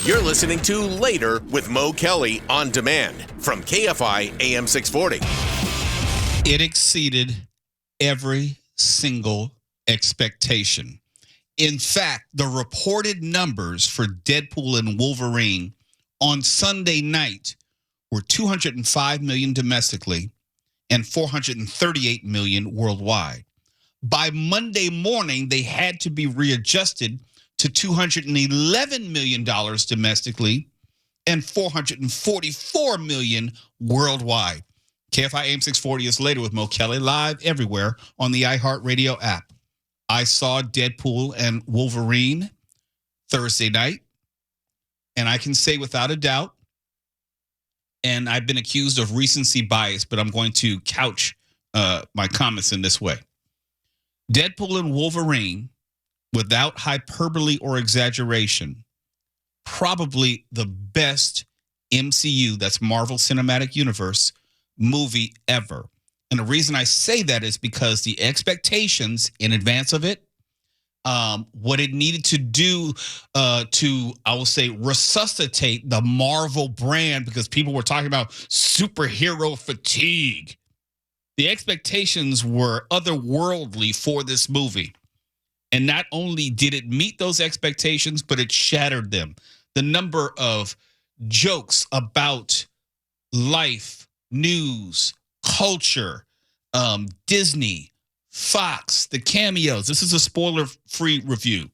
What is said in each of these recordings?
You're listening to Later with Mo Kelly on demand from KFI AM 640. It exceeded every single expectation. In fact, the reported numbers for Deadpool and Wolverine on Sunday night were 205 million domestically and 438 million worldwide. By Monday morning, they had to be readjusted to $211 million domestically and $444 million worldwide. KFI AM 640 is Later with Mo Kelly, live everywhere on the iHeartRadio app. I saw Deadpool and Wolverine Thursday night, and I can say without a doubt, and I've been accused of recency bias, but I'm going to couch my comments in this way. Deadpool and Wolverine, without hyperbole or exaggeration, probably the best MCU, that's Marvel Cinematic Universe, movie ever. And the reason I say that is because the expectations in advance of it, what it needed to do to, I will say, resuscitate the Marvel brand, because people were talking about superhero fatigue. The expectations were otherworldly for this movie. And not only did it meet those expectations, but it shattered them. The number of jokes about life, news, culture, Disney, Fox, the cameos. This is a spoiler-free review.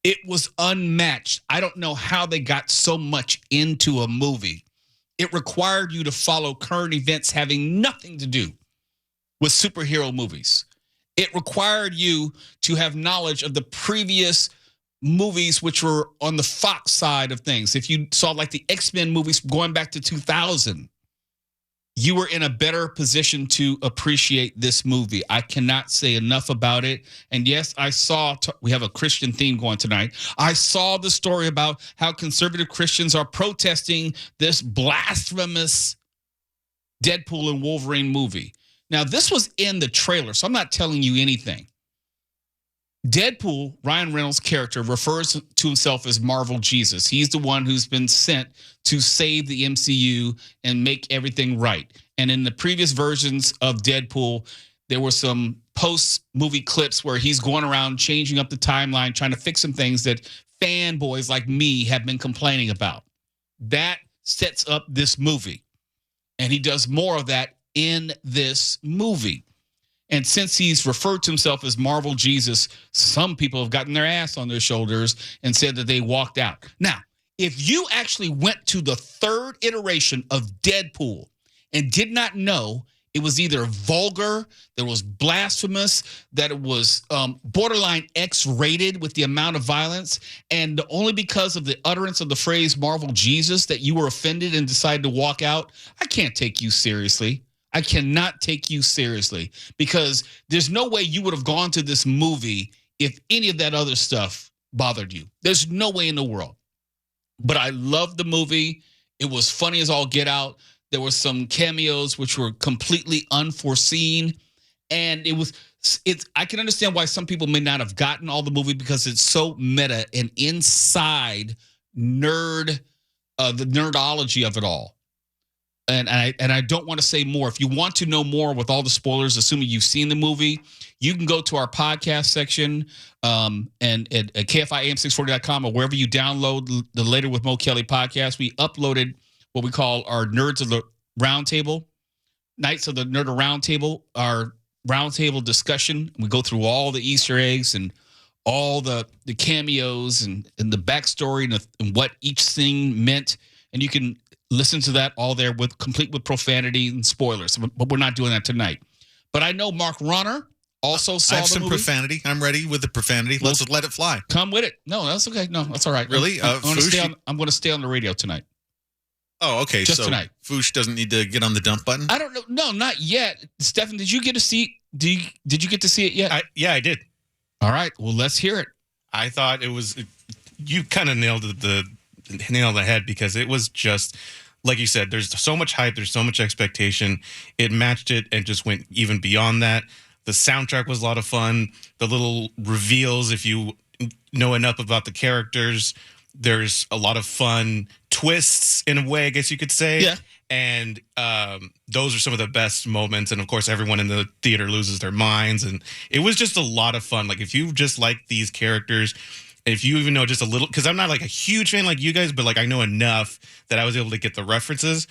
It was unmatched. I don't know how they got so much into a movie. It required you to follow current events having nothing to do with superhero movies. It required you to have knowledge of the previous movies, which were on the Fox side of things. If you saw like the X-Men movies going back to 2000, you were in a better position to appreciate this movie. I cannot say enough about it. And yes, I saw, we have a Christian theme going tonight. I saw the story about how conservative Christians are protesting this blasphemous Deadpool and Wolverine movie. Now, this was in the trailer, so I'm not telling you anything. Deadpool, Ryan Reynolds' character, refers to himself as Marvel Jesus. He's the one who's been sent to save the MCU and make everything right. And in the previous versions of Deadpool, there were some post-movie clips where he's going around changing up the timeline, trying to fix some things that fanboys like me have been complaining about. That sets up this movie. And he does more of that in this movie. And since he's referred to himself as Marvel Jesus, some people have gotten their ass on their shoulders and said that they walked out. Now, if you actually went to the third iteration of Deadpool and did not know it was either vulgar, that it was blasphemous, that it was borderline X-rated with the amount of violence, and only because of the utterance of the phrase Marvel Jesus that you were offended and decided to walk out, I can't take you seriously. I cannot take you seriously, because there's no way you would have gone to this movie if any of that other stuff bothered you. There's no way in the world. But I loved the movie. It was funny as all get out. There were some cameos which were completely unforeseen. And I can understand why some people may not have gotten all the movie, because it's so meta and inside the nerdology of it all. And I don't want to say more. If you want to know more with all the spoilers, assuming you've seen the movie, you can go to our podcast section and at KFIAM640.com or wherever you download the Later with Mo Kelly podcast. We uploaded what we call our Nerds of the Roundtable, Nights of the Nerd Roundtable, our roundtable discussion. We go through all the Easter eggs and all the cameos and the backstory and what each thing meant. And you can listen to that all there, complete with profanity and spoilers. But we're not doing that tonight. But I know Mark Ronner also saw the movie. I have some profanity. I'm ready with the profanity. Let's let it fly. Come with it. No, that's okay. No, that's all right. Really? I'm going to stay on the radio tonight. Oh, okay. Just tonight. Foosh doesn't need to get on the dump button? I don't know. No, not yet. Stefan, did you get to see? Did you get to see it yet? Yeah, I did. All right. Well, let's hear it. I thought it was. You kind of nailed the nail on the head, because it was just like you said. There's so much hype. There's so much expectation. It matched it and just went even beyond that. The soundtrack was a lot of fun. The little reveals, if you know enough about the characters, There's a lot of fun twists in a way, I guess you could say. Yeah. And those are some of the best moments. And of course, everyone in the theater loses their minds. And it was just a lot of fun. Like, if you just like these characters, if you even know just a little, because I'm not like a huge fan like you guys, but like I know enough that I was able to get the references.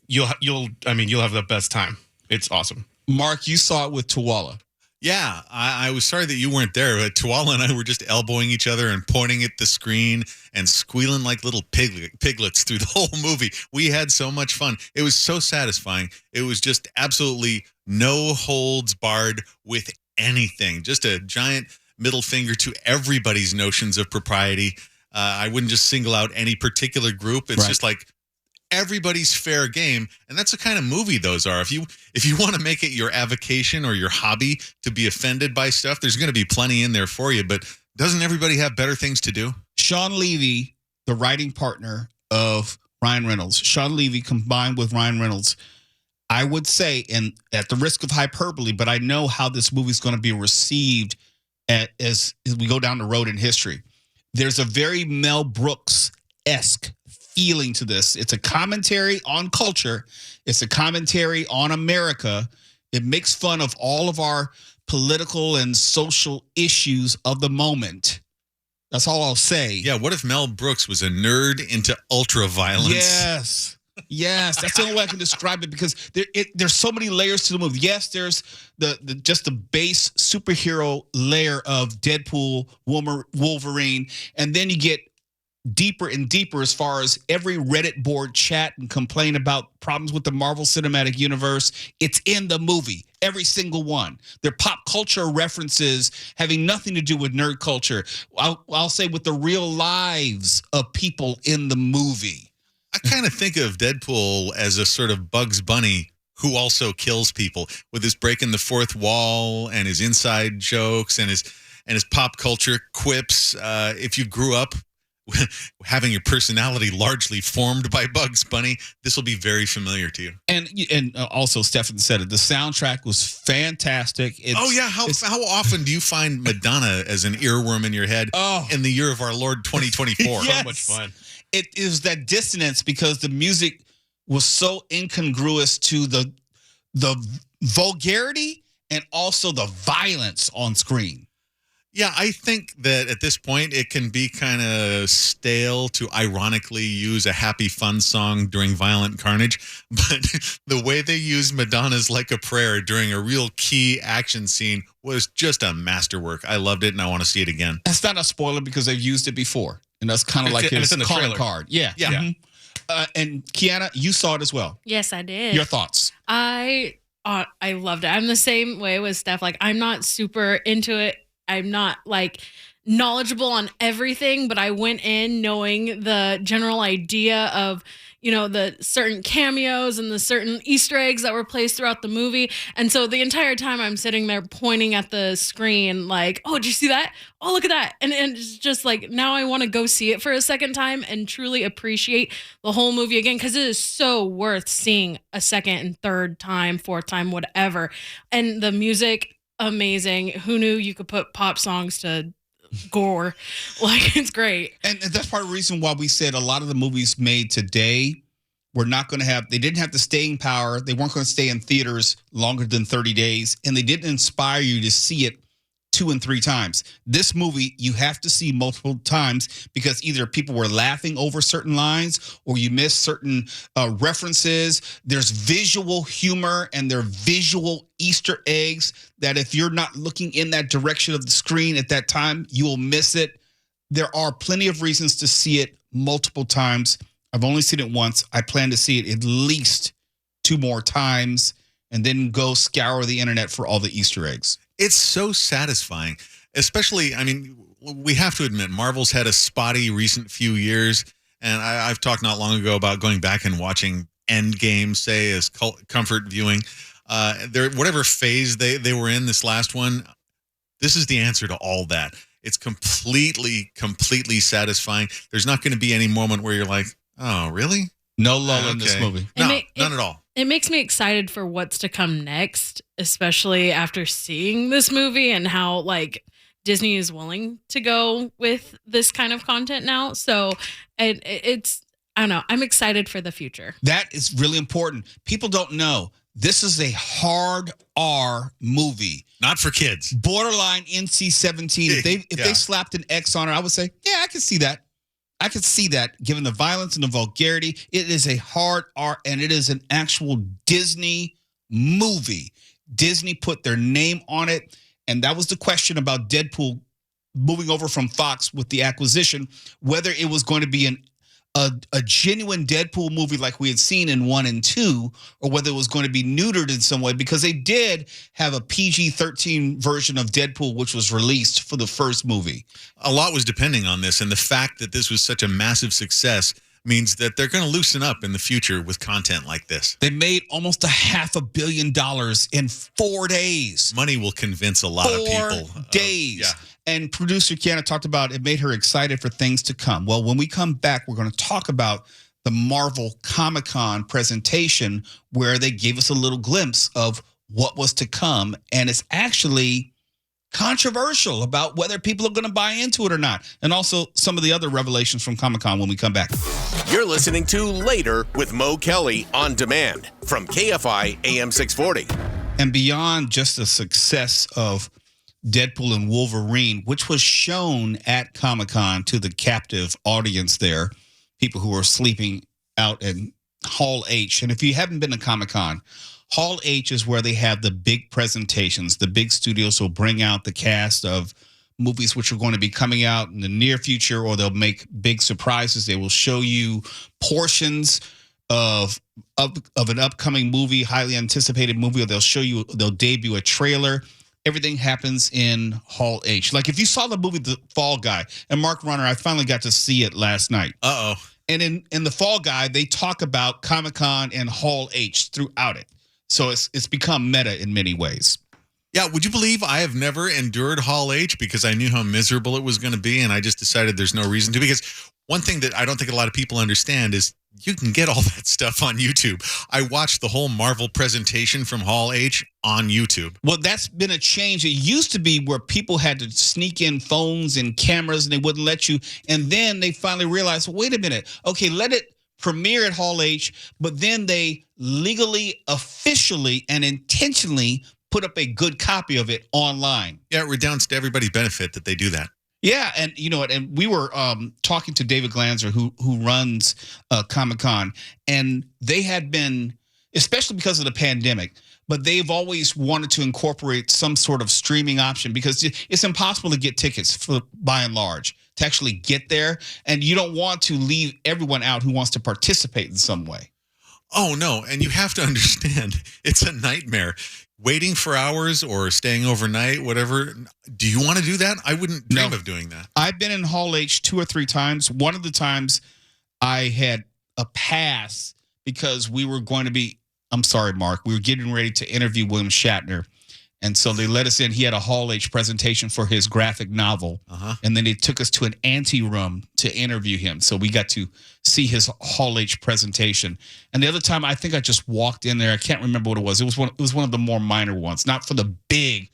You'll have the best time. It's awesome. Mark, you saw it with Tuwala. Yeah, I was sorry that you weren't there, but Tuwala and I were just elbowing each other and pointing at the screen and squealing like little piglets through the whole movie. We had so much fun. It was so satisfying. It was just absolutely no holds barred with anything. Just a giant middle finger to everybody's notions of propriety. I wouldn't just single out any particular group. It's just like everybody's fair game, and that's the kind of movie those are. If you want to make it your avocation or your hobby to be offended by stuff, there's going to be plenty in there for you, but doesn't everybody have better things to do? Sean Levy, the writing partner of Ryan Reynolds, Sean Levy combined with Ryan Reynolds, I would say, and at the risk of hyperbole, but I know how this movie is going to be received as we go down the road in history. There's a very Mel Brooks-esque feeling to this. It's a commentary on culture. It's a commentary on America. It makes fun of all of our political and social issues of the moment. That's all I'll say. Yeah, what if Mel Brooks was a nerd into ultra violence? Yes. Yes, that's the only way I can describe it, because there's so many layers to the movie. Yes, there's the base superhero layer of Deadpool, Wolverine, and then you get deeper and deeper as far as every Reddit board chat and complain about problems with the Marvel Cinematic Universe. It's in the movie, every single one. They're pop culture references having nothing to do with nerd culture. I'll say with the real lives of people in the movie. I kind of think of Deadpool as a sort of Bugs Bunny who also kills people with his breaking the fourth wall and his inside jokes and his pop culture quips. If you grew up having your personality largely formed by Bugs Bunny, this will be very familiar to you. And also, Stefan said it. The soundtrack was fantastic. How often do you find Madonna as an earworm in your head in the year of our Lord 2024? Yes. So much fun. It is that dissonance because the music was so incongruous to the vulgarity and also the violence on screen. Yeah, I think that at this point it can be kind of stale to ironically use a happy fun song during violent carnage, but the way they used Madonna's Like a Prayer during a real key action scene was just a masterwork. I loved it and I want to see it again. That's not a spoiler because they've used it before, and that's kind of like his calling card. Yeah. Mm-hmm. And Kiana, you saw it as well. Yes, I did. Your thoughts? I loved it. I'm the same way with Steph. Like, I'm not super into it. I'm not like knowledgeable on everything, but I went in knowing the general idea of, the certain cameos and the certain Easter eggs that were placed throughout the movie. And so the entire time I'm sitting there pointing at the screen like, oh, did you see that? Oh, look at that. And it's just like, now I want to go see it for a second time and truly appreciate the whole movie again, because it is so worth seeing a second and third time, fourth time, whatever. And the music, amazing. Who knew you could put pop songs to gore? Like, it's great. And that's part of the reason why we said a lot of the movies made today were not going to they didn't have the staying power. They weren't going to stay in theaters longer than 30 days. And they didn't inspire you to see it 2 and 3 times. This movie, you have to see multiple times because either people were laughing over certain lines or you missed certain references. There's visual humor and there are visual Easter eggs that if you're not looking in that direction of the screen at that time, you will miss it. There are plenty of reasons to see it multiple times. I've only seen it once. I plan to see it at least 2 more times and then go scour the internet for all the Easter eggs. It's so satisfying, especially, we have to admit, Marvel's had a spotty recent few years, and I've talked not long ago about going back and watching Endgame, say, as comfort viewing. Whatever phase they were in this last one, this is the answer to all that. It's completely satisfying. There's not going to be any moment where you're like, oh, really? No lull in this movie. No, none at all. It makes me excited for what's to come next, especially after seeing this movie and how, like, Disney is willing to go with this kind of content now. So it's, I don't know, I'm excited for the future. That is really important. People don't know. This is a hard R movie. Not for kids. Borderline NC-17. If they slapped an X on it, I would say, yeah, I can see that. I could see that, given the violence and the vulgarity. It is a hard R, and it is an actual Disney movie. Disney put their name on it, and that was the question about Deadpool moving over from Fox with the acquisition, whether it was going to be a genuine Deadpool movie like we had seen in 1 and 2, or whether it was going to be neutered in some way, because they did have a PG-13 version of Deadpool, which was released for the first movie. A lot was depending on this, and the fact that this was such a massive success means that they're going to loosen up in the future with content like this. They made almost $500 million in 4 days. Money will convince a lot of people. 4 days. And producer Kiana talked about it made her excited for things to come. Well, when we come back, we're going to talk about the Marvel Comic-Con presentation where they gave us a little glimpse of what was to come. And it's actually controversial about whether people are going to buy into it or not. And also some of the other revelations from Comic-Con when we come back. You're listening to Later with Mo Kelly on demand from KFI AM 640. And beyond just the success of Deadpool and Wolverine, which was shown at Comic-Con to the captive audience there, people who were sleeping out in Hall H. And if you haven't been to Comic-Con, Hall H is where they have the big presentations. The big studios will bring out the cast of movies which are going to be coming out in the near future, or they'll make big surprises. They will show you portions of an upcoming movie, highly anticipated movie, or they'll debut a trailer. Everything happens in Hall H. Like if you saw the movie The Fall Guy, and Mark Runner, I finally got to see it last night. And in The Fall Guy, they talk about Comic-Con and Hall H throughout it. So it's become meta in many ways. Yeah, would you believe I have never endured Hall H because I knew how miserable it was going to be, and I just decided there's no reason to. Because one thing that I don't think a lot of people understand is you can get all that stuff on YouTube. I watched the whole Marvel presentation from Hall H on YouTube. Well, that's been a change. It used to be where people had to sneak in phones and cameras and they wouldn't let you. And then they finally realized, well, wait a minute. Okay, let it premiere at Hall H, but then they legally, officially, and intentionally put up a good copy of it online. Yeah, it redounds to everybody's benefit that they do that. Yeah, and you know what? And we were talking to David Glanzer, who runs Comic-Con, and they had been, especially because of the pandemic, but they've always wanted to incorporate some sort of streaming option because it's impossible to get tickets by and large to actually get there, and you don't want to leave everyone out who wants to participate in some way. Oh, no, and you have to understand, it's a nightmare. Waiting for hours or staying overnight, whatever. Do you want to do that? I wouldn't dream of doing that. I've been in Hall H 2 or 3 times. One of the times I had a pass because we were going to be, I'm sorry, Mark, we were getting ready to interview William Shatner. And so they let us in. He had a Hall H presentation for his graphic novel. And then they took us to an anteroom to interview him. So we got to see his Hall H presentation. And the other time, I think I just walked in there. I can't remember what it was. It was one of the more minor ones, not for the big,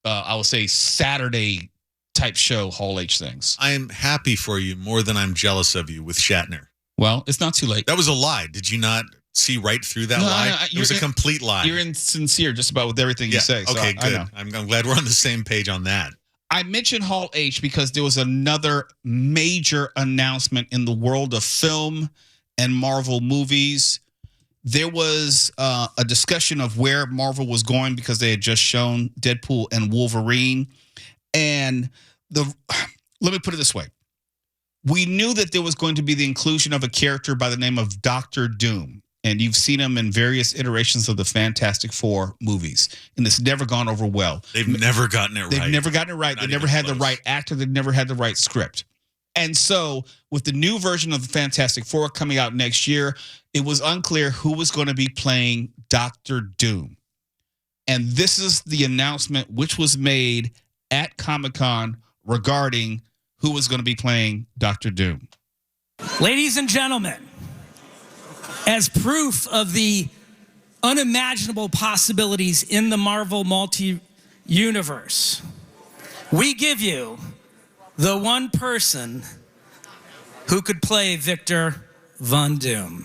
I would say, Saturday type show Hall H things. I am happy for you more than I'm jealous of you with Shatner. Well, it's not too late. That was a lie. Did you not see right through that lie? It was a complete lie. You're insincere just about with everything you say. So okay, good. I'm glad we're on the same page on that. I mentioned Hall H because there was another major announcement in the world of film and Marvel movies. There was a discussion of where Marvel was going because they had just shown Deadpool and Wolverine. And let me put it this way. We knew that there was going to be the inclusion of a character by the name of Dr. Doom. And you've seen him in various iterations of the Fantastic Four movies. And it's never gone over well. They've never gotten it right. They've never gotten it right. They never had the right actor. They've never had the right script. And so with the new version of the Fantastic Four coming out next year, it was unclear who was going to be playing Dr. Doom. And this is the announcement which was made at Comic-Con regarding who was going to be playing Dr. Doom. Ladies and gentlemen, as proof of the unimaginable possibilities in the Marvel multi-universe, we give you the one person who could play Victor Von Doom.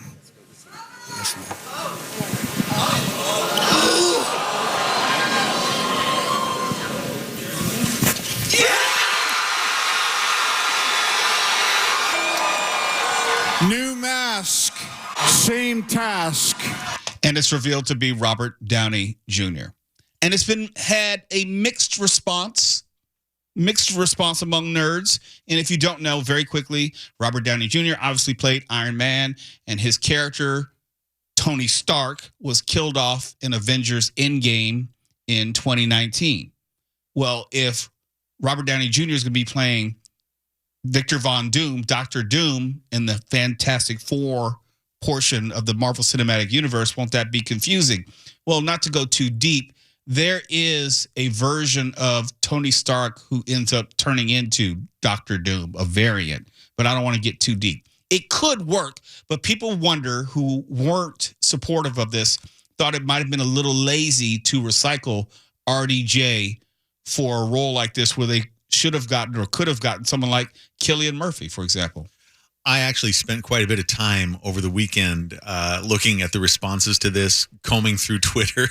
New mask, same task. And it's revealed to be Robert Downey Jr. And it's had a mixed response among nerds. And if you don't know, very quickly, Robert Downey Jr. obviously played Iron Man, and his character, Tony Stark, was killed off in Avengers Endgame in 2019. Well, if Robert Downey Jr. is going to be playing Victor Von Doom, Dr. Doom, in the Fantastic Four portion of the Marvel Cinematic Universe, won't that be confusing? Well, not to go too deep, there is a version of Tony Stark who ends up turning into Dr. Doom, a variant, but I don't want to get too deep. It could work, but people wonder, who weren't supportive of this, thought it might have been a little lazy to recycle RDJ for a role like this, where they should have gotten or could have gotten someone like Cillian Murphy, for example. I actually spent quite a bit of time over the weekend looking at the responses to this, combing through Twitter.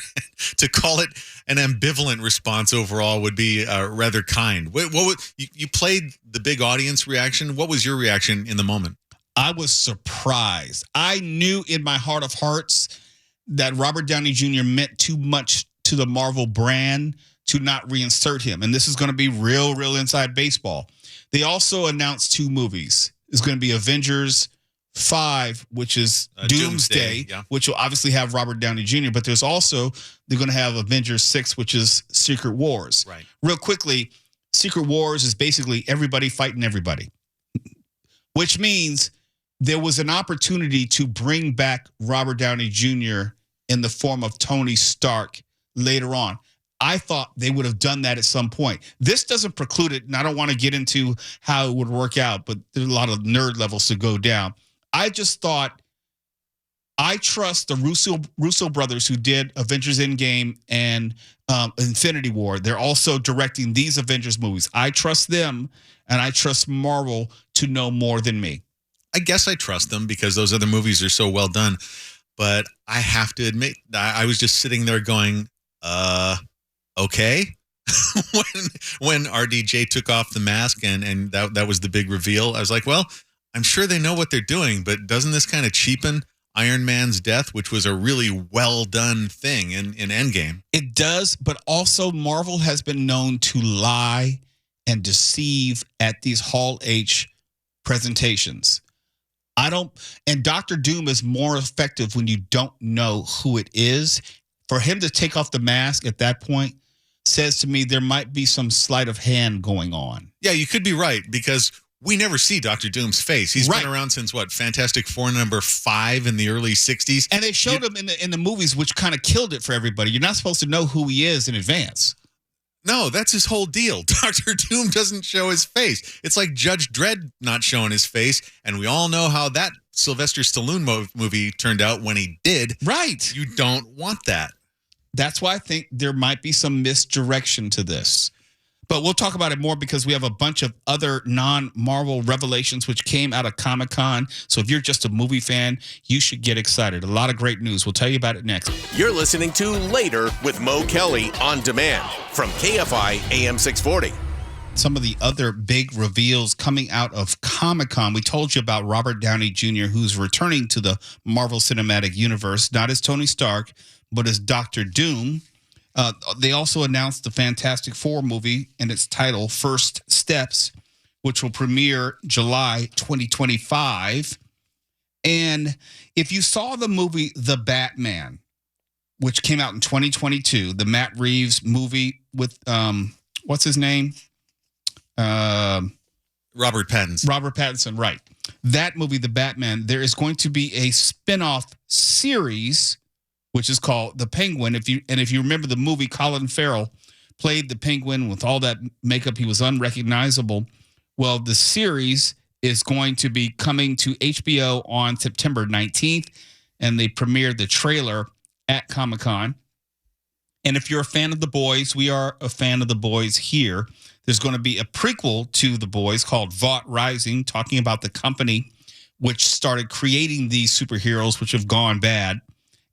To call it an ambivalent response overall would be rather kind. You played the big audience reaction. What was your reaction in the moment? I was surprised. I knew in my heart of hearts that Robert Downey Jr. meant too much to the Marvel brand to not reinsert him. And this is going to be real inside baseball. They also announced 2 movies. It's going to be Avengers 5, which is Doomsday, yeah. which will obviously have Robert Downey Jr., but they're going to have Avengers 6, which is Secret Wars. Right. Real quickly, Secret Wars is basically everybody fighting everybody, which means there was an opportunity to bring back Robert Downey Jr. in the form of Tony Stark later on. I thought they would have done that at some point. This doesn't preclude it, and I don't want to get into how it would work out, but there's a lot of nerd levels to go down. I just thought, I trust the Russo brothers who did Avengers Endgame and Infinity War. They're also directing these Avengers movies. I trust them, and I trust Marvel to know more than me. I guess I trust them because those other movies are so well done. But I have to admit, I was just sitting there going, okay. when RDJ took off the mask and that was the big reveal, I was like, well, I'm sure they know what they're doing, but doesn't this kind of cheapen Iron Man's death, which was a really well done thing in Endgame? It does, but also Marvel has been known to lie and deceive at these Hall H presentations. And Dr. Doom is more effective when you don't know who it is. For him to take off the mask at that point says to me there might be some sleight of hand going on. Yeah, you could be right, because we never see Dr. Doom's face. He's been around since what, Fantastic Four #5 in the early 60s. And they showed him in the movies, which kind of killed it for everybody. You're not supposed to know who he is in advance. No, that's his whole deal. Dr. Doom doesn't show his face. It's like Judge Dredd not showing his face, and we all know how that Sylvester Stallone movie turned out when he did. Right. You don't want that. That's why I think there might be some misdirection to this. But we'll talk about it more because we have a bunch of other non-Marvel revelations which came out of Comic-Con. So if you're just a movie fan, you should get excited. A lot of great news. We'll tell you about it next. You're listening to Later with Mo Kelly on demand from KFI AM 640. Some of the other big reveals coming out of Comic-Con. We told you about Robert Downey Jr., who's returning to the Marvel Cinematic Universe, not as Tony Stark, but as Dr. Doom. They also announced the Fantastic Four movie and its title, First Steps, which will premiere July 2025. And if you saw the movie The Batman, which came out in 2022, the Matt Reeves movie with, what's his name? Robert Pattinson. Robert Pattinson, right. That movie, The Batman, there is going to be a spinoff series which is called The Penguin. If you remember the movie, Colin Farrell played the Penguin with all that makeup. He was unrecognizable. Well, the series is going to be coming to HBO on September 19th, and they premiered the trailer at Comic-Con. And if you're a fan of The Boys, we are a fan of The Boys here. There's going to be a prequel to The Boys called Vought Rising, talking about the company which started creating these superheroes, which have gone bad.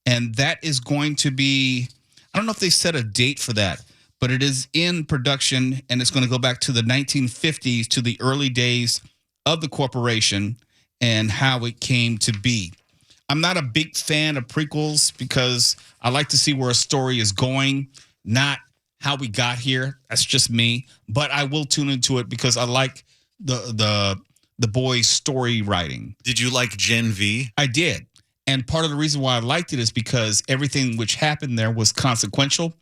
And that is going to be, I don't know if they set a date for that, but it is in production, and it's going to go back to the 1950s, to the early days of the corporation and how it came to be. I'm not a big fan of prequels because I like to see where a story is going, not how we got here. That's just me. But I will tune into it because I like the Boys' story writing. Did you like Gen V? I did. And part of the reason why I liked it is because everything which happened there was consequential.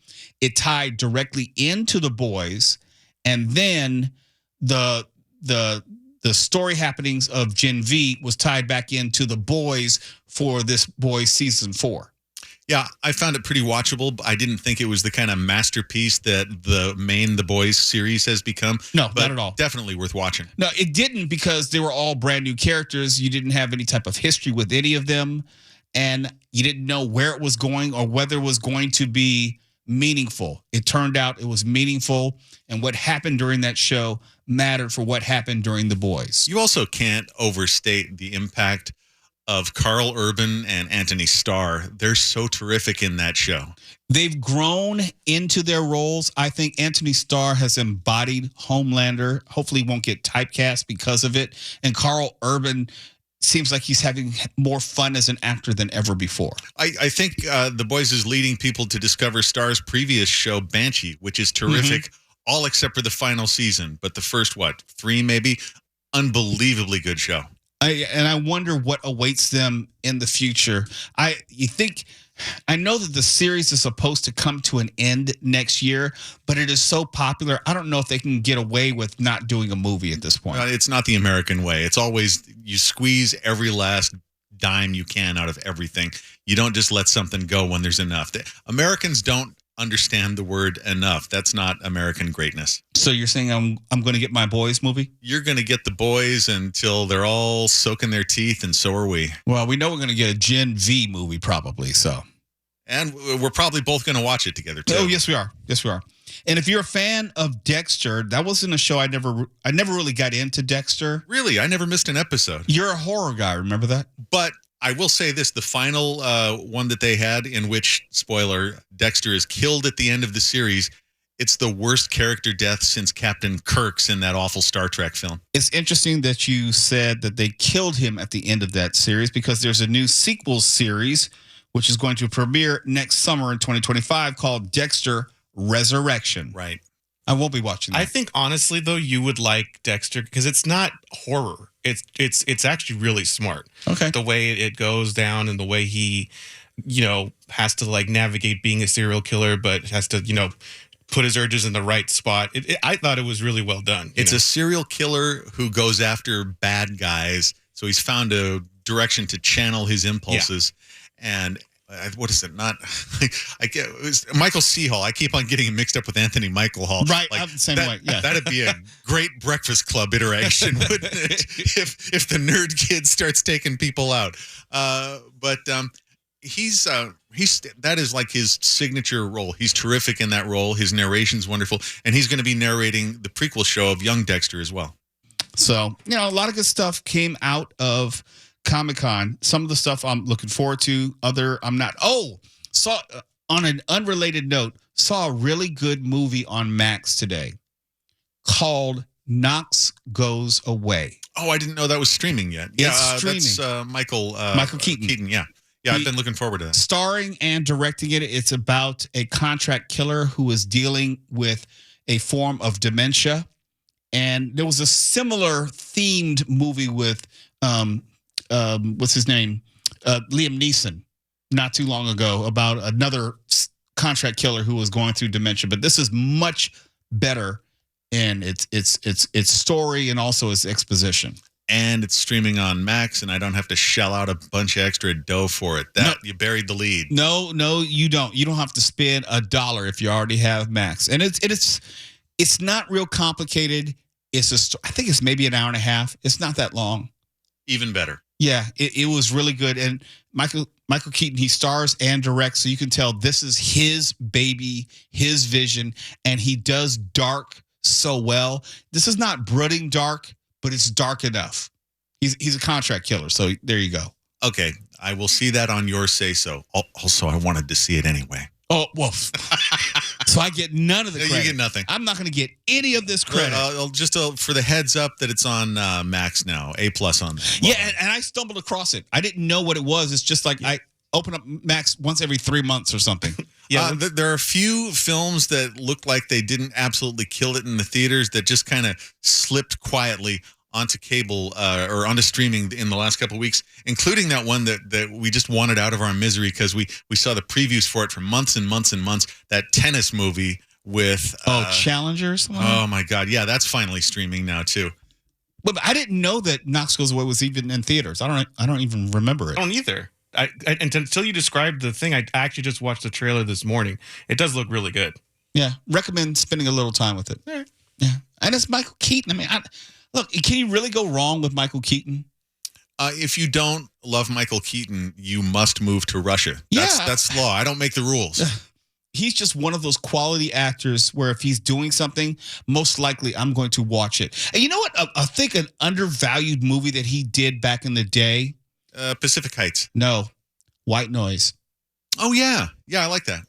It tied directly into The Boys, and then the story happenings of Gen V was tied back into The Boys for this Boys season 4. Yeah, I found it pretty watchable. I didn't think it was the kind of masterpiece that The Boys series has become. No, but not at all. Definitely worth watching. No, it didn't, because they were all brand new characters. You didn't have any type of history with any of them, and you didn't know where it was going or whether it was going to be meaningful. It turned out it was meaningful, and what happened during that show mattered for what happened during The Boys. You also can't overstate the impact of Carl Urban and Anthony Starr. They're so terrific in that show. They've grown into their roles. I think Anthony Starr has embodied Homelander. Hopefully he won't get typecast because of it. And Carl Urban seems like he's having more fun as an actor than ever before. I think The Boys is leading people to discover Starr's previous show, Banshee, which is terrific, all except for the final season. But the first, 3 maybe? Unbelievably good show. I wonder what awaits them in the future. I know that the series is supposed to come to an end next year, but it is so popular. I don't know if they can get away with not doing a movie at this point. It's not the American way. It's always you squeeze every last dime you can out of everything. You don't just let something go when there's enough. Americans don't understand the word enough. That's not American greatness. So you're saying I'm going to get my Boys movie? You're going to get The Boys until they're all soaking their teeth, and so are we. Well, we know we're going to get a Gen V movie probably, so. And we're probably both going to watch it together, too. Oh, yes, we are. Yes, we are. And if you're a fan of Dexter, that wasn't a show I never really got into Dexter. Really? I never missed an episode. You're a horror guy, remember that? But I will say this, the final one that they had in which, spoiler, Dexter is killed at the end of the series, it's the worst character death since Captain Kirk's in that awful Star Trek film. It's interesting that you said that they killed him at the end of that series, because there's a new sequel series which is going to premiere next summer in 2025 called Dexter Resurrection. Right. I won't be watching that. I think honestly though you would like Dexter because it's not horror. It's actually really smart. Okay. The way it goes down and the way he, has to like navigate being a serial killer, but has to, put his urges in the right spot. I thought it was really well done. It's a serial killer who goes after bad guys. So he's found a direction to channel his impulses. Yeah. And what is it? Not it was Michael C. Hall. I keep on getting him mixed up with Anthony Michael Hall. Right, I'm the same way. Yeah, that'd be a great Breakfast Club iteration, wouldn't it? If the nerd kid starts taking people out. But he's that is like his signature role. He's terrific in that role. His narration's wonderful, and he's going to be narrating the prequel show of Young Dexter as well. So a lot of good stuff came out of Comic-Con. Some of the stuff I'm looking forward to, other I'm not. Saw on an unrelated note, saw a really good movie on Max today called Knox Goes Away. Oh, I didn't know that was streaming yet. Yeah, it's streaming. That's Michael Keaton. Yeah, I've been looking forward to that. Starring and directing it. It's about a contract killer who is dealing with a form of dementia. And there was a similar themed movie with what's his name? Liam Neeson, not too long ago, about another contract killer who was going through dementia. But this is much better in its story and also its exposition. And it's streaming on Max, and I don't have to shell out a bunch of extra dough for it. You buried the lead. No, you don't. You don't have to spend $1 if you already have Max. And it's not real complicated. I think it's maybe an hour and a half. It's not that long. Even better. Yeah, it was really good. And Michael Keaton, he stars and directs, so you can tell this is his baby, his vision, and he does dark so well. This is not brooding dark, but it's dark enough. He's a contract killer, so there you go. Okay, I will see that on your say-so. Also, I wanted to see it anyway. Oh, well. So I get none of the credit. You get nothing. I'm not going to get any of this credit. Just for the heads up that it's on Max now, A+ on there. Yeah, and I stumbled across it. I didn't know what it was. It's just like I open up Max once every 3 months or something. Yeah, there are a few films that look like they didn't absolutely kill it in the theaters that just kind of slipped quietly onto cable or onto streaming in the last couple of weeks, including that one that we just wanted out of our misery because we saw the previews for it for months and months and months. That tennis movie with Challengers. Oh my God, yeah, that's finally streaming now too. But I didn't know that Knox Goes Away was even in theaters. I don't even remember it. I don't either. Until you described the thing, I actually just watched the trailer this morning. It does look really good. Yeah, recommend spending a little time with it. Yeah, and it's Michael Keaton. I mean, look, can you really go wrong with Michael Keaton? If you don't love Michael Keaton, you must move to Russia. That's law. I don't make the rules. He's just one of those quality actors where if he's doing something, most likely I'm going to watch it. And you know what? I think an undervalued movie that he did back in the day. Pacific Heights. No, White Noise. Oh, yeah. Yeah, I like that.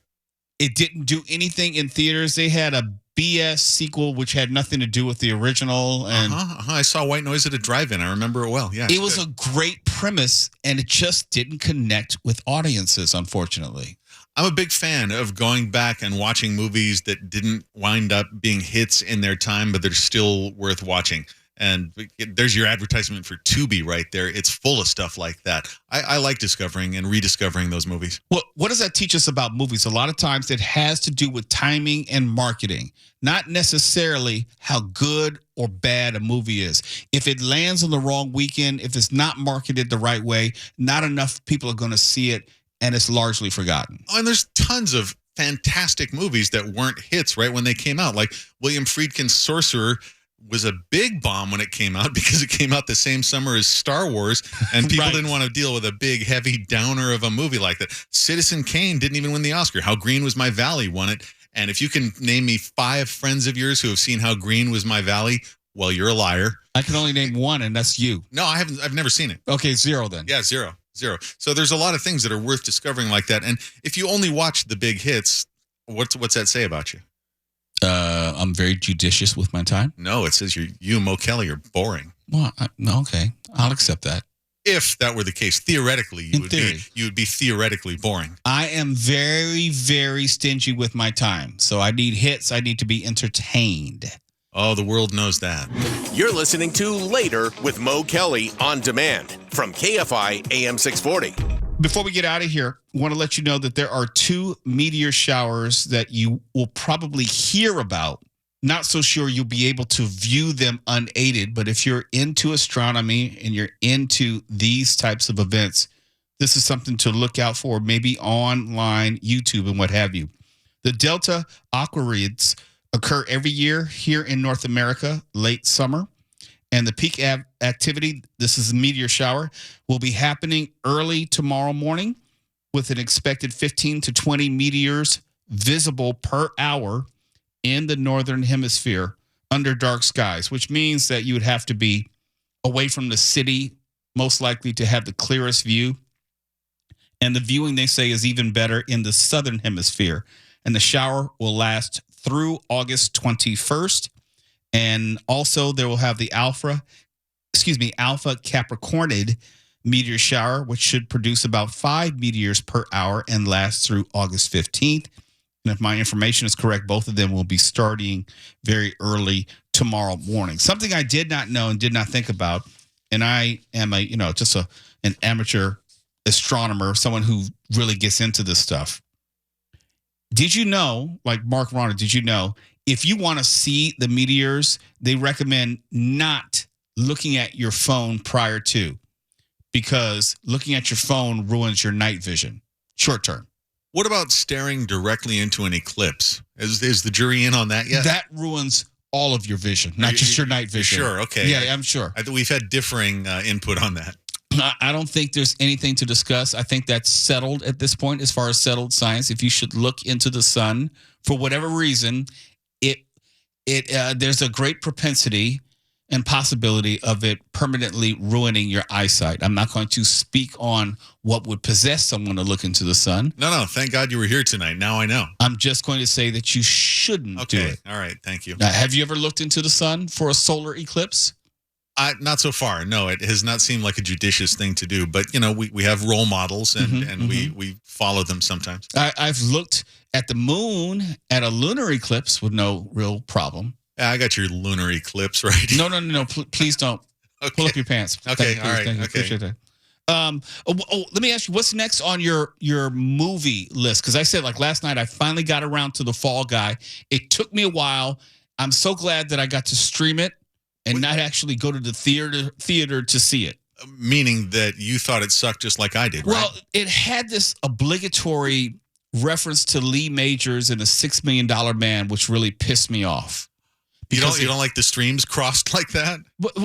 It didn't do anything in theaters. They had a BS sequel which had nothing to do with the original. And I saw White Noise at a drive-in. I remember it well. Yeah, it was a great premise, and it just didn't connect with audiences, unfortunately. I'm a big fan of going back and watching movies that didn't wind up being hits in their time, but they're still worth watching. And there's your advertisement for Tubi right there. It's full of stuff like that. I like discovering and rediscovering those movies. Well, what does that teach us about movies? A lot of times it has to do with timing and marketing, not necessarily how good or bad a movie is. If it lands on the wrong weekend, if it's not marketed the right way, not enough people are going to see it, and it's largely forgotten. Oh, and there's tons of fantastic movies that weren't hits right when they came out. Like William Friedkin's Sorcerer was a big bomb when it came out because it came out the same summer as Star Wars, and people didn't want to deal with a big, heavy downer of a movie like that. Citizen Kane didn't even win the Oscar. How Green Was My Valley won it. And if you can name me 5 friends of yours who have seen How Green Was My Valley, well, you're a liar. I can only name one, and that's you. No, I haven't. I've never seen it. Okay, 0 then. Yeah, 0. So there's a lot of things that are worth discovering like that. And if you only watch the big hits, what's that say about you? I'm very judicious with my time. No, it says you Mo Kelly are boring. Well, okay, I'll accept that. If that were the case, theoretically, you would be theoretically boring. I am very, very stingy with my time, so I need hits. I need to be entertained. Oh, the world knows that. You're listening to Later with Mo Kelly on demand from KFI AM 640. Before we get out of here, I want to let you know that there are 2 meteor showers that you will probably hear about. Not so sure you'll be able to view them unaided, but if you're into astronomy and you're into these types of events, this is something to look out for, maybe online, YouTube, and what have you. The Delta Aquarids occur every year here in North America, late summer. And the peak activity, this is a meteor shower, will be happening early tomorrow morning with an expected 15 to 20 meteors visible per hour in the northern hemisphere under dark skies, which means that you would have to be away from the city, most likely to have the clearest view. And the viewing, they say, is even better in the southern hemisphere. And the shower will last through August 21st. And also there will have the Alpha Capricornid meteor shower, which should produce about 5 meteors per hour and last through August 15th. And if my information is correct, both of them will be starting very early tomorrow morning. Something I did not know and did not think about, and I am an amateur astronomer, someone who really gets into this stuff. Did you know, like Mark Ronner, did you know, if you want to see the meteors, they recommend not looking at your phone prior to, because looking at your phone ruins your night vision, short term. What about staring directly into an eclipse? Is the jury in on that yet? That ruins all of your vision, not just your night vision. Sure, okay. Yeah, I'm sure. We've had differing input on that. I don't think there's anything to discuss. I think that's settled at this point as far as settled science. If you should look into the sun for whatever reason, there's a great propensity and possibility of it permanently ruining your eyesight. I'm not going to speak on what would possess someone to look into the sun. No. Thank God you were here tonight. Now I know. I'm just going to say that you shouldn't do it. All right. Thank you. Now, have you ever looked into the sun for a solar eclipse? Not so far. No, it has not seemed like a judicious thing to do. But, we have role models and we follow them sometimes. I've looked at the moon at a lunar eclipse with no real problem. I got your lunar eclipse right here. No. Please don't. Okay. Pull up your pants. Okay, Thank you, all right. Thank you. Okay. Appreciate that. Let me ask you, what's next on your movie list? Because I said, like last night, I finally got around to The Fall Guy. It took me a while. I'm so glad that I got to stream it and not actually go to the theater to see it. Meaning that you thought it sucked just like I did, right? Well, it had this obligatory reference to Lee Majors and a $6 Million Man, which really pissed me off. You don't like the streams crossed like that?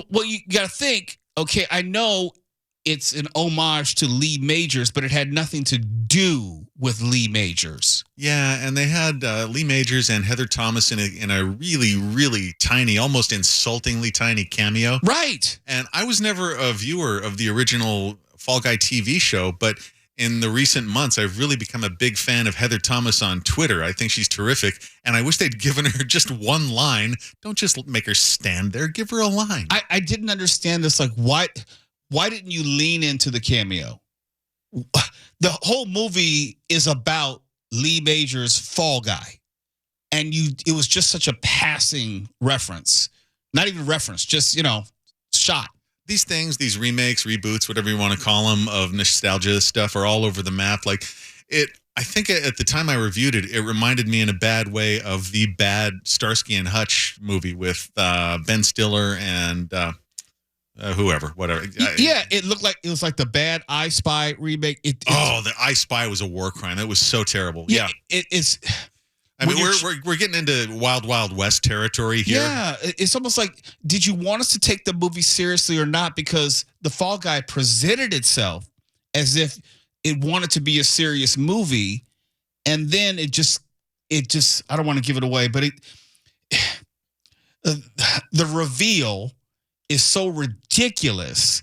Well, you got to think, okay, I know it's an homage to Lee Majors, but it had nothing to do with Lee Majors. Yeah, and they had Lee Majors and Heather Thomas in a really, really tiny, almost insultingly tiny cameo. Right. And I was never a viewer of the original Fall Guy TV show, but in the recent months, I've really become a big fan of Heather Thomas on Twitter. I think she's terrific, and I wish they'd given her just one line. Don't just make her stand there. Give her a line. I didn't understand this. Like, why didn't you lean into the cameo? The whole movie is about Lee Majors' Fall Guy, and it was just such a passing reference. Not even reference, just, shot. These things, these remakes, reboots, whatever you want to call them, of nostalgia stuff are all over the map. Like I think at the time I reviewed it, it reminded me in a bad way of the bad Starsky and Hutch movie with Ben Stiller and whatever. Yeah, it looked like it was like the bad I Spy remake. The I Spy was a war crime. It was so terrible. Yeah. It's. I mean, we're getting into Wild Wild West territory here. Yeah, it's almost like, did you want us to take the movie seriously or not? Because The Fall Guy presented itself as if it wanted to be a serious movie, and then it just I don't want to give it away, but the reveal is so ridiculous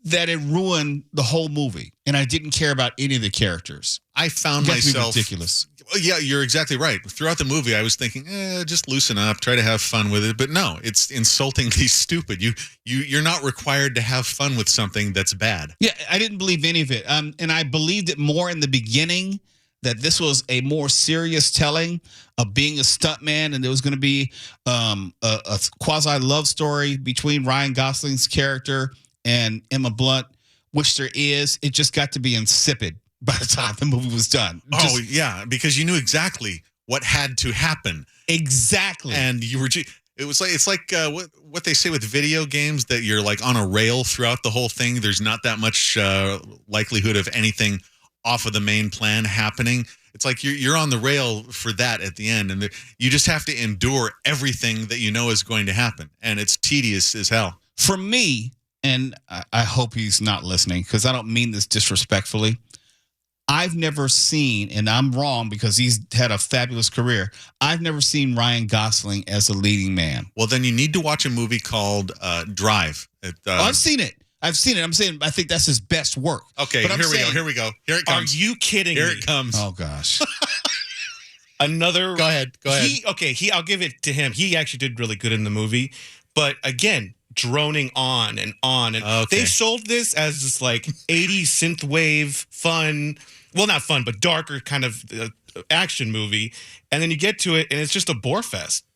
that it ruined the whole movie, and I didn't care about any of the characters. I found myself ridiculous. Yeah, you're exactly right. Throughout the movie, I was thinking, just loosen up, try to have fun with it. But no, it's insultingly stupid. You're not required to have fun with something that's bad. Yeah, I didn't believe any of it. And I believed it more in the beginning, that this was a more serious telling of being a stuntman, and there was going to be a quasi love story between Ryan Gosling's character and Emma Blunt, which there is. It just got to be insipid by the time the movie was done. Yeah, because you knew exactly what had to happen. Exactly. And it's like what they say with video games, that you're like on a rail throughout the whole thing. There's not that much likelihood of anything off of the main plan happening. It's like you're on the rail for that at the end, and you just have to endure everything that you know is going to happen, and it's tedious as hell. For me, and I hope he's not listening, because I don't mean this disrespectfully, I've never seen, and I'm wrong because he's had a fabulous career, I've never seen Ryan Gosling as a leading man. Well, then you need to watch a movie called Drive. I've seen it. I'm saying I think that's his best work. Okay, here we go. Here it comes. Are you kidding me? Here it comes. Oh, gosh. Another. Go ahead. I'll give it to him. He actually did really good in the movie. But again, droning on and on. And they sold this as this like 80s synthwave fun. Well, not fun, but darker kind of action movie. And then you get to it, and it's just a bore fest.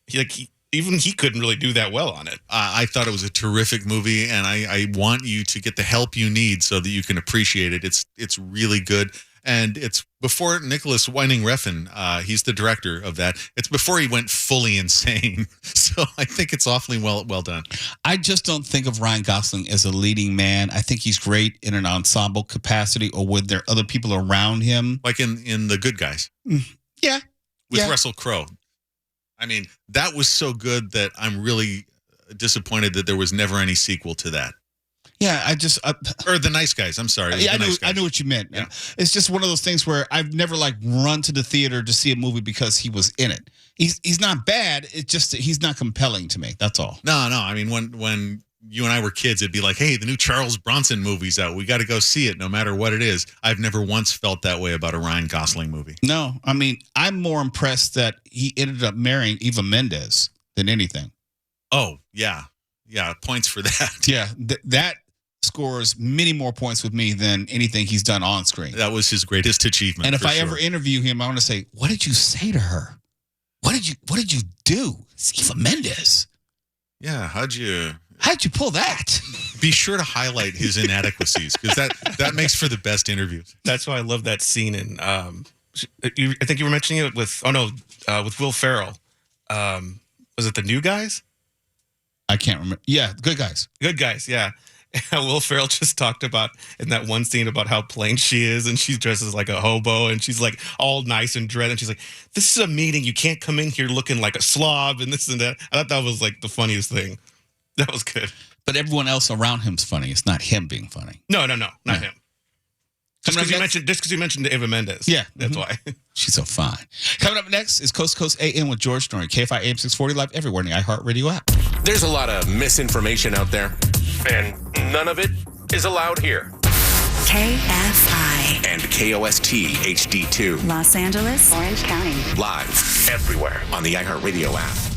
Even he couldn't really do that well on it. I thought it was a terrific movie, and I want you to get the help you need so that you can appreciate it. It's really good, and it's before Nicholas Winding Refn. He's the director of that. It's before he went fully insane. So I think it's awfully well done. I just don't think of Ryan Gosling as a leading man. I think he's great in an ensemble capacity, or when there are other people around him. Like in The Good Guys. Yeah. With Russell Crowe. I mean, that was so good that I'm really disappointed that there was never any sequel to that. Yeah, I just or The Nice Guys. I'm sorry. yeah, The Nice I Guys. knew what you meant. Yeah. It's just one of those things where I've never like run to the theater to see a movie because he was in it. He's not bad. It's just that he's not compelling to me. That's all. No. I mean, when you and I were kids, it'd be like, hey, the new Charles Bronson movie's out. We got to go see it no matter what it is. I've never once felt that way about a Ryan Gosling movie. No, I mean, I'm more impressed that he ended up marrying Eva Mendes than anything. Oh, yeah. Yeah, points for that. Yeah, that scores many more points with me than anything he's done on screen. That was his greatest achievement. And if for I sure. ever interview him, I want to say, what did you say to her? What did you do? It's Eva Mendes. Yeah, how'd you pull that? be sure to highlight his inadequacies because that makes for the best interviews. That's why I love that scene in. I think you were mentioning it with with Will Ferrell. Was it The New Guys? I can't remember. Yeah, Good Guys. Good Guys, yeah. Will Ferrell just talked about in that one scene about how plain she is, and she dresses like a hobo, and she's like all nice and dread, and she's like, "This is a meeting. You can't come in here looking like a slob," and this and that. I thought that was like the funniest thing. That was good. But everyone else around him's funny. It's not him being funny. No, not him. Just because you mentioned Eva Mendes. Yeah, that's why. She's so fine. Coming up next is Coast to Coast AM with George Norrie. KFI AM 640 live everywhere in the iHeartRadio app. There's a lot of misinformation out there, and none of it is allowed here. KFI. And KOST HD2. Los Angeles. Orange County. Live everywhere on the iHeartRadio app.